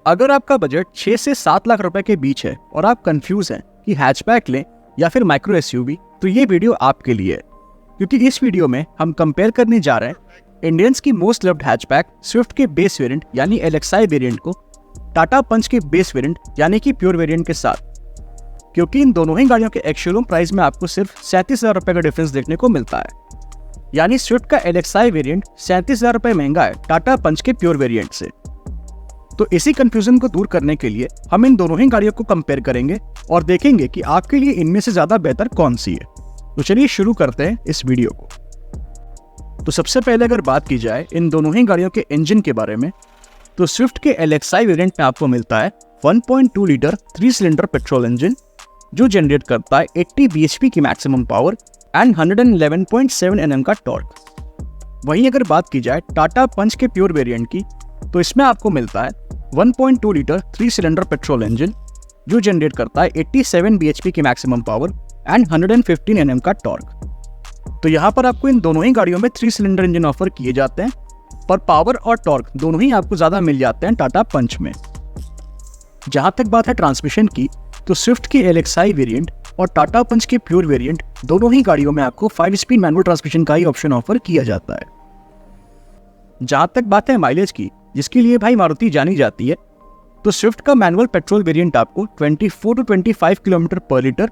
अगर आपका बजट 6 से 7 लाख रुपए के बीच है और आप कंफ्यूज हैं कि हैचबैक लें या फिर माइक्रो एसयूवी, तो ये वीडियो आपके लिए है, क्योंकि इस वीडियो में हम कंपेयर करने जा रहे हैं इंडियंस की मोस्ट लव्ड हैचबैक स्विफ्ट के बेस वेरिएंट यानी एलएक्सआई वेरिएंट को टाटा पंच के बेस वेरिएंट यानी कि प्योर वेरिएंट के साथ, क्योंकि इन दोनों ही गाड़ियों के एक्चुअल प्राइस में आपको सिर्फ 37,000 रुपए का डिफरेंस देखने को मिलता है। यानी स्विफ्ट का एलएक्सआई वेरिएंट 37,000 रुपए महंगा है टाटा पंच के प्योर वेरिएंट से। तो इसी कंफ्यूजन को दूर करने के लिए हम इन दोनों ही गाड़ियों को कंपेयर करेंगे और देखेंगे कि आपके लिए इनमें से ज्यादा बेहतर कौन सी है। तो चलिए शुरू करते हैं इस वीडियो को। तो सबसे पहले अगर बात की जाए इन दोनों ही गाड़ियों के इंजन के बारे में, तो स्विफ्ट के एलएक्सआई वेरिएंट में आपको मिलता है 1.2 लीटर 3 सिलेंडर पेट्रोल इंजन जो जनरेट करता है 80 bhp की मैक्सिमम पावर एंड 111.7 Nm का टॉर्क। वहीं अगर बात की जाए टाटा पंच के प्योर वेरिएंट की, तो इसमें आपको मिलता है 1.2 लीटर 3 सिलेंडर पेट्रोल इंजन जो जनरेट करता है 87 bhp की मैक्सिमम पावर एंड 115 Nm का टॉर्क। तो यहाँ पर आपको इन दोनों ही गाड़ियों में 3 सिलेंडर इंजन ऑफर किए जाते हैं, पर पावर और टॉर्क दोनों ही आपको ज्यादा मिल जाते हैं टाटा पंच में। जहां तक बात है ट्रांसमिशन की, तो स्विफ्ट की एलएक्सआई वेरिएंट और टाटा पंच के प्योर वेरिएंट दोनों ही गाड़ियों में आपको 5 स्पीड मैनुअल ट्रांसमिशन का ही ऑप्शन ऑफर किया जाता है। जहां तक बात है माइलेज की, जिसके लिए भाई मारुति जानी जाती है, तो स्विफ्ट का मैनुअल पेट्रोल वेरिएंट आपको 24 to 25 किलोमीटर पर लीटर,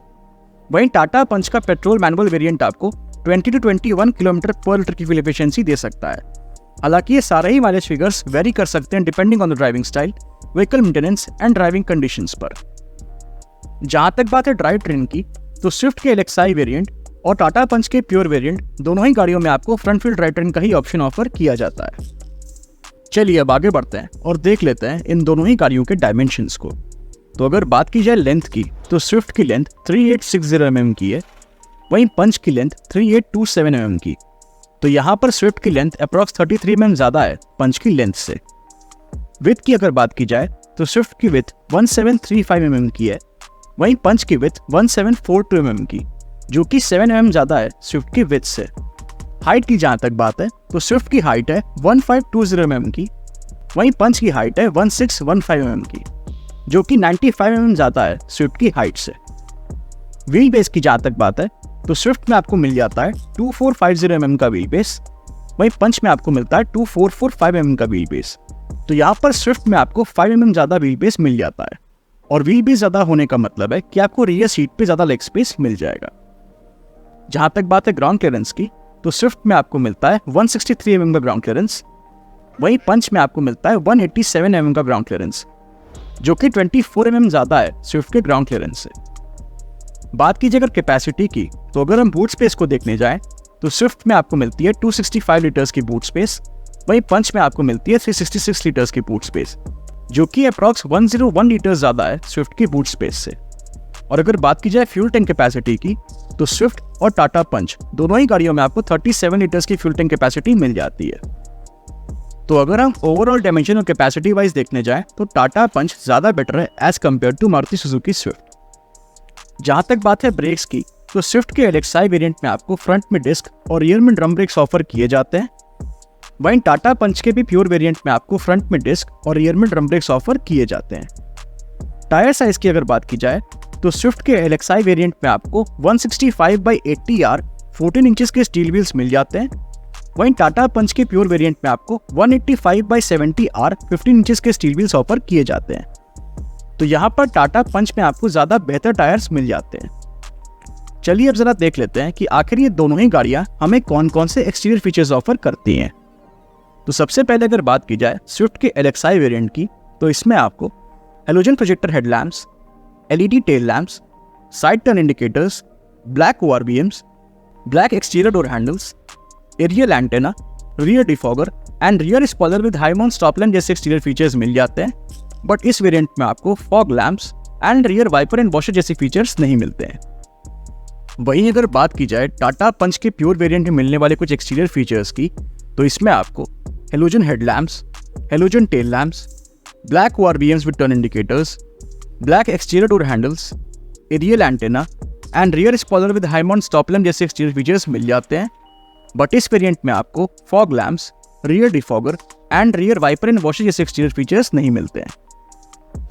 वहीं टाटा पंच का पेट्रोल मैनुअल वेरिएंट आपको 20 to 21 किलोमीटर पर लीटर की फ्यूल एफिशिएंसी दे सकता है। हालांकि ये सारे ही माइलेज फिगर्स वेरी कर सकते हैं depending on the driving style, vehicle maintenance and driving conditions पर। जहां तक बात है ड्राइव ट्रेन की, तो स्विफ्ट के एलएक्सआई वेरिएंट और टाटा पंच के प्योर वेरिएंट दोनों ही गाड़ियों में आपको फ्रंट व्हील ड्राइव ट्रेन का ही ऑप्शन ऑफर किया जाता है। चलिए अब आगे बढ़ते हैं और देख लेते हैं इन दोनों ही गाड़ियों के डायमेंशंस को। तो अगर बात की जाए लेंथ की, तो स्विफ्ट की लेंथ 3860 mm की है, वहीं पंच की लेंथ 3827 mm की। तो यहाँ पर स्विफ्ट की लेंथ अप्रॉक्स 33 mm ज्यादा है पंच की लेंथ से। विड्थ की अगर बात की जाए, तो स्विफ्ट की विड्थ 1735 mm की है, वहीं पंच की विड्थ 1742 mm की, जो कि 7 mm ज्यादा है स्विफ्ट की विड्थ से। हाइट की जहां तक बात है, तो स्विफ्ट की हाइट है 1520 mm की, वहीं पंच की हाइट है 1615 mm की, जो कि 95 mm ज्यादा है स्विफ्ट की हाइट से। व्हील बेस की जहां तक बात है, तो स्विफ्ट में आपको मिल जाता है 2450 mm का व्हील बेस, वहीं पंच में आपको मिलता है 2445 mm का व्हील बेस। तो यहाँ पर स्विफ्ट में आपको 5 mm ज्यादा व्हील बेस मिल जाता है, और व्हील बेस ज्यादा होने का मतलब है कि आपको रियर सीट पे ज्यादा लेग स्पेस मिल जाएगा। जहां तक बात है ग्राउंड क्लियरेंस की, तो स्विफ्ट में आपको मिलता है 163 mm का ग्राउंड क्लियरेंस, वहीं पंच में आपको मिलता है 187 mm का ग्राउंड क्लियरेंस, जो कि 24 mm ज्यादा है स्विफ्ट के ग्राउंड क्लियरेंस से। बात कीजिए अगर कैपेसिटी की, तो अगर हम बूट स्पेस को देखने जाएं, तो स्विफ्ट में आपको मिलती है 265 लीटर्स की बूट स्पेस, वहीं पंच में आपको मिलती है 366 लीटर्स की बूट स्पेस, जो कि अप्रॉक्स 101 लीटर ज्यादा है स्विफ्ट की बूट स्पेस से। और अगर बात की जाए फ्यूल टैंक कैपेसिटी की, तो स्विफ्ट और टाटा पंच दोनों ही गाड़ियों में आपको 37 लीटर्स की फ्यूल टैंक कैपेसिटी मिल जाती है। तो अगर हम ओवरऑल डायमेंशन और कैपेसिटी वाइज देखने जाएं, तो टाटा पंच ज्यादा बेटर है as compare to Maruti Suzuki Swift. जहां तक बात है ब्रेक्स की, तो स्विफ्ट के एलएक्सआई वेरिएंट में आपको फ्रंट में डिस्क और रियर में ड्रम ब्रेक्स ऑफर किए जाते हैं, वहीं टाटा पंच के भी प्योर वेरिएंट में आपको फ्रंट में डिस्क और रियर में ड्रम ब्रेक्स ऑफर किए जाते हैं। टायर साइज की अगर बात की जाए, तो स्विफ्ट के एलएक्सआई वेरिएंट में आपको 165/80R 14 इंचेस के स्टील व्हील्स मिल जाते हैं, वहीं टाटा पंच के प्योर वेरिएंट में आपको 185/70R 15 इंचेस के स्टील व्हील्स ऑफर किए जाते हैं। तो यहाँ पर टाटा पंच में आपको ज्यादा बेहतर टायर्स मिल जाते हैं। चलिए अब जरा देख लेते हैं कि आखिर ये दोनों ही गाड़ियां हमें कौन कौन से एक्सटीरियर फीचर्स ऑफर करती हैं। तो सबसे पहले अगर बात की जाए स्विफ्ट के एलएक्सआई वेरिएंट की, तो इसमें आपको halogen projector headlamps, LED tail lamps, side turn indicators, black ORVMs, black exterior door handles, aerial antenna, rear defogger and rear spoiler with high mount stop lamp जैसे एक्सटीरियर फीचर्स मिल जाते हैं, but इस variant में आपको fog lamps and rear wiper and washer जैसे features नहीं मिलते हैं। वहीं अगर बात की जाए टाटा पंच के प्योर वेरिएंट में मिलने वाले कुछ एक्सटीरियर फीचर्स की, तो इसमें आपको halogen headlamps, halogen tail lamps, black ORVMs with turn indicators, black exterior door handles, aerial antenna and rear spoiler with high mount stop lamp जैसे एक्सटीरियर फीचर्स मिल जाते हैं, बट इस वेरिएंट में आपको fog lamps, rear defogger and rear wiper and washer जैसे exterior features नहीं मिलते हैं।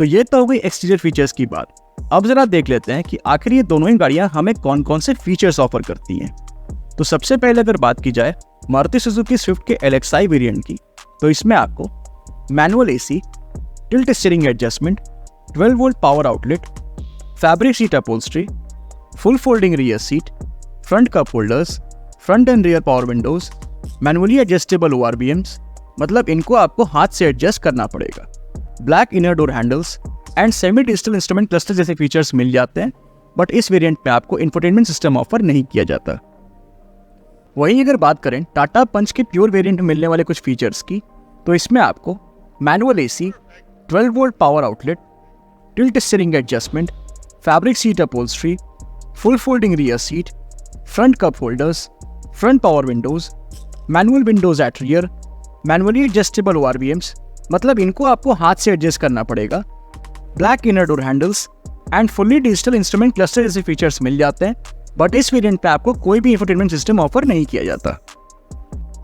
तो ये तो हो गई एक्सटीरियर फीचर्स की बात। अब जरा देख लेते हैं कि आखिर ये दोनों ही गाड़ियां हमें कौन कौन से फीचर्स ऑफर करती हैं। तो सबसे पहले अगर बात की जाए मारुति सुजुकी स्विफ्ट के LXi वेरिएंट की, तो इसमें आपको manual AC, tilt steering adjustment, 12 volt power outlet, fabric seat upholstery, full folding rear seat, front cup holders, front end rear power Windows, manually adjustable ORVMs, मतलब इनको आपको हाथ से एडजस्ट करना पड़ेगा, black inner door handles and semi digital instrument cluster जैसे features मिल जाते हैं, बट इस वेरिएंट में आपको इंफोटेनमेंट सिस्टम ऑफर नहीं किया जाता। वहीं अगर बात करें टाटा पंच के प्योर वेरिएंट में मिलने वाले कुछ फीचर्स की, तो इसमें आपको manual AC, 12 volt power outlet, tilt steering adjustment, fabric seat upholstery, full folding rear seat, front cup holders, front power windows, manual windows at rear, manually adjustable ORVMs, मतलब इनको आपको हाथ से एडजस्ट करना पड़ेगा, black inner door handles and fully digital instrument cluster जैसे features मिल जाते हैं, बट इस वेरिएंट पे आपको कोई भी इंफोटेनमेंट सिस्टम ऑफर नहीं किया जाता।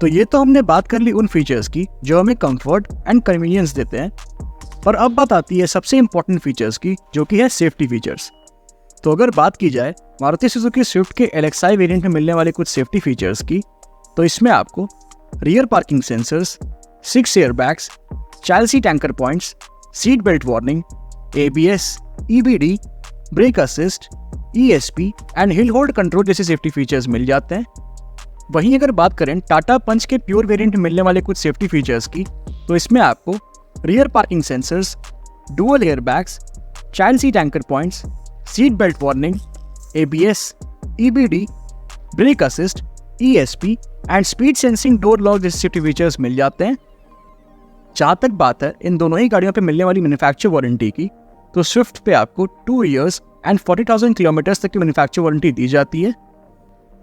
तो ये तो हमने बात कर ली उन फीचर्स की जो हमें कंफर्ट एंड कन्वीनियंस देते हैं, पर अब बात आती है सबसे इंपॉर्टेंट फीचर्स की, जो कि है सेफ्टी फीचर्स। तो अगर बात की जाए मारुति सुजुकी स्विफ्ट के LXi वेरिएंट में मिलने वाले कुछ सेफ्टी फीचर्स की, तो इसमें आपको rear parking sensors, 6 airbags, child seat anchor points, seat belt warning, ABS, EBD, brake assist, ESP and hill hold control जैसे सेफ्टी फीचर्स मिल जाते हैं। वहीं अगर बात करें टाटा पंच के प्योर वेरिएंट में मिलने वाले कुछ सेफ्टी फीचर्स की, तो इसमें आपको rear parking sensors, dual airbags, child seat anchor points, seat belt warning, ABS, EBD, brake assist, ESP and speed sensing door lock जैसे सेफ्टी फीचर्स मिल जाते हैं। जहाँ तक बात है इन दोनों ही गाड़ियों पे मिलने वाली मैन्युफैक्चर वारंटी की, तो स्विफ्ट पे आपको 2 इयर्स एंड 40,000 किलोमीटर्स तक की मैन्युफैक्चर वारंटी दी जाती है।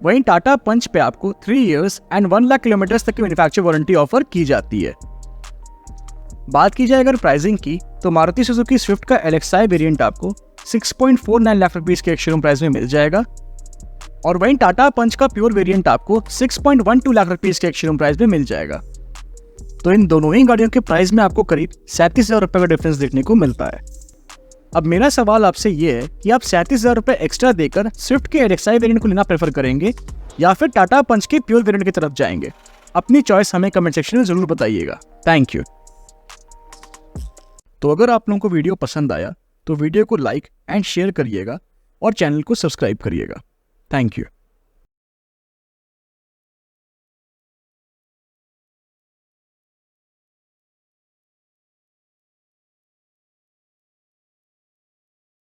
वहीं टाटा पंच पे आपको 3 इयर्स एंड 1 लाख किलोमीटर्स तक की मैन्युफैक्चर वारंटी ऑफर की जाती है। बात की जाए अगर प्राइसिंग की, तो मारुति सुजुकी स्विफ्ट का LXi वेरिएंट आपको 6.49 लाख रुपीस के शोरूम प्राइस में मिल जाएगा, और वहीं टाटा पंच का प्योर वेरिएंट आपको 6.12 लाख रुपीस के शोरूम प्राइस में मिल जाएगा। तो इन दोनों ही गाड़ियों के प्राइस में आपको करीब 37,000 रुपये का डिफरेंस देखने को मिलता है। अब मेरा सवाल आपसे ये है कि आप 37,000 रुपये एक्स्ट्रा देकर स्विफ्ट के LXi वेरिएंट को लेना प्रेफर करेंगे या फिर टाटा पंच के प्योर वेरिएंट की तरफ जाएंगे? अपनी चॉइस हमें कमेंट सेक्शन में जरूर बताइएगा। Thank you. तो अगर आप लोगों को वीडियो पसंद आया तो वीडियो को लाइक एंड शेयर करिएगा और चैनल को सब्सक्राइब करिएगा। Thank you.